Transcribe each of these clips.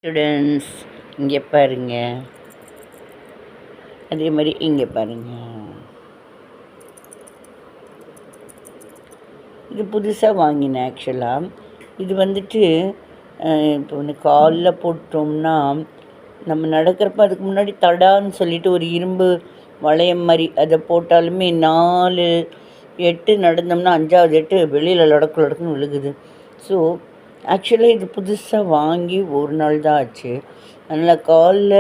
Students, இங்கே பாருங்க. அதே மாதிரி இங்கே பாருங்க. இது புதுசாக வாங்கினேன். ஆக்சுவலாக இது வந்துட்டு இப்போ ஒன்று காலில் போட்டோம்னா நம்ம நடக்கிறப்ப அதுக்கு முன்னாடி தடான்னு சொல்லிட்டு ஒரு இரும்பு வளையம் மாதிரி அதை போட்டாலுமே 4 எட்டு நடந்தோம்னா 5வது எட்டு வெளியில் லடக்கு லடக்குன்னு விழுகுது. ஸோ ஆக்சுவலாக இது புதுசாக வாங்கி ஒரு நாள் தான் ஆச்சு. அதனால் காலில்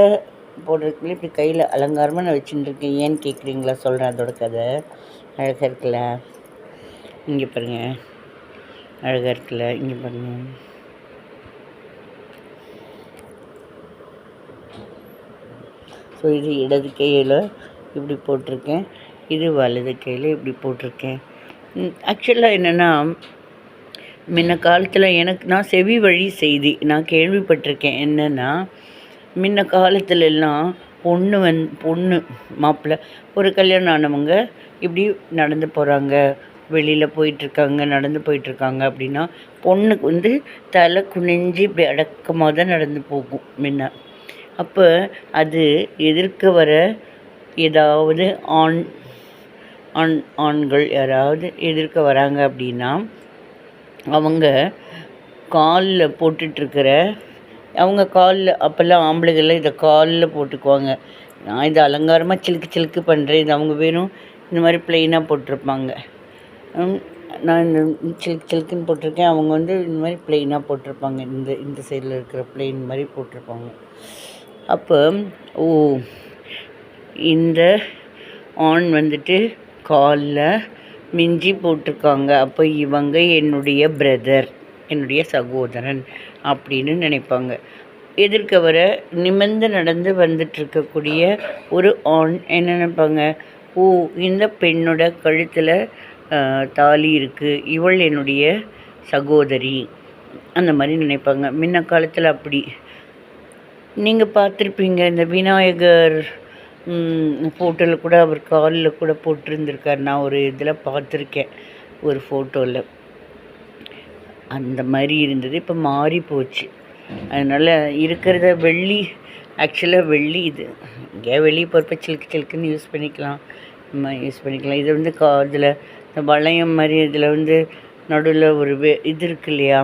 போடுறதுக்குள்ளே இப்படி கையில் அலங்காரமாக நான் வச்சுட்டுருக்கேன். ஏன்னு கேட்குறீங்களா? சொல்கிறேன் அதோட கதை. அழகாக இருக்குல்ல? இங்கே பாருங்கள், அழகாக இருக்குல்ல? இங்கே பாருங்கள். ஸோ இது இடது கையில் இப்படி போட்டிருக்கேன், இது வலது கையில் இப்படி போட்டிருக்கேன். ஆக்சுவலாக என்னென்னா, முன்ன காலத்தில் நான் செவி வழி செய்தி நான் கேள்விப்பட்டிருக்கேன். என்னென்னா, முன்ன காலத்துலலாம் பொண்ணு மாப்பிள்ளை ஒரு கல்யாணம் ஆனவங்க இப்படி நடந்து போகிறாங்க, வெளியில் போயிட்டுருக்காங்க, நடந்து போயிட்டுருக்காங்க அப்படின்னா பொண்ணுக்கு தலை குனிஞ்சு இப்படி அடக்கமாக தான் நடந்து போகும் முன்ன. அப்போ அது எதிர்க்க வர ஏதாவது ஆண்கள் யாராவது எதிர்க்க வராங்க அப்படின்னா அவங்க காலில் போட்டுட்ருக்கிற அவங்க காலில் அப்போல்லாம் ஆம்பளைகள்லாம் இதை காலில் போட்டுக்குவாங்க. நான் இதை அலங்காரமாக சிலுக்கு பண்ணுறேன். இது அவங்க வெறும் இந்த மாதிரி ப்ளெயினாக போட்டிருப்பாங்க. நான் இந்த சிலுக்குன்னு போட்டிருக்கேன். அவங்க இந்த மாதிரி ப்ளெயினாக போட்டிருப்பாங்க. இந்த சைடில் இருக்கிற ப்ளெயின் மாதிரி போட்டிருப்பாங்க. அப்போ இந்த ஆண் காலில் மிஞ்சி போட்டிருக்காங்க. அப்போ இவங்க என்னுடைய பிரதர், என்னுடைய சகோதரன் அப்படின்னு நினைப்பாங்க. எதிர்க்க வர நிமிர்ந்து நடந்து வந்துட்டுருக்கக்கூடிய ஒரு ஆண் என்ன நினைப்பாங்க? இந்த பெண்ணோட கழுத்தில் தாலி இருக்குது, இவள் என்னுடைய சகோதரி, அந்த மாதிரி நினைப்பாங்க. முன்ன காலத்தில் அப்படி. நீங்கள் பார்த்துருப்பீங்க, இந்த விநாயகர் ஃபோட்டோவில் கூட அவர் காலில் கூட போட்டிருந்துருக்கார். நான் ஒரு இதில் பார்த்துருக்கேன், ஒரு ஃபோட்டோவில். அந்த மாதிரி இருந்தது. இப்போ மாறி போச்சு. அதனால் இருக்கிறத வெள்ளி, ஆக்சுவலாக வெள்ளி இது எங்கேயா வெளியே போகிறப்ப சிலுக்குன்னு யூஸ் பண்ணிக்கலாம். இது காதில் இந்த வளையம் மாதிரி இதில் நடுவில் ஒரு இது இருக்கு இல்லையா,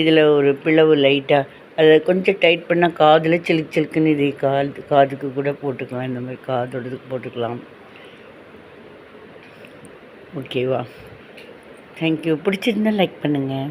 இதில் ஒரு பிளவு லைட்டாக அதை கொஞ்சம் டைட் பண்ணால் காதில் சிலுக்குன்னு இது காதுக்கு கூட போட்டுக்கலாம். இந்த மாதிரி காதோடதுக்கு போட்டுக்கலாம். ஓகேவா? தேங்க்யூ. பிடிச்சிருந்தா லைக் பண்ணுங்கள்.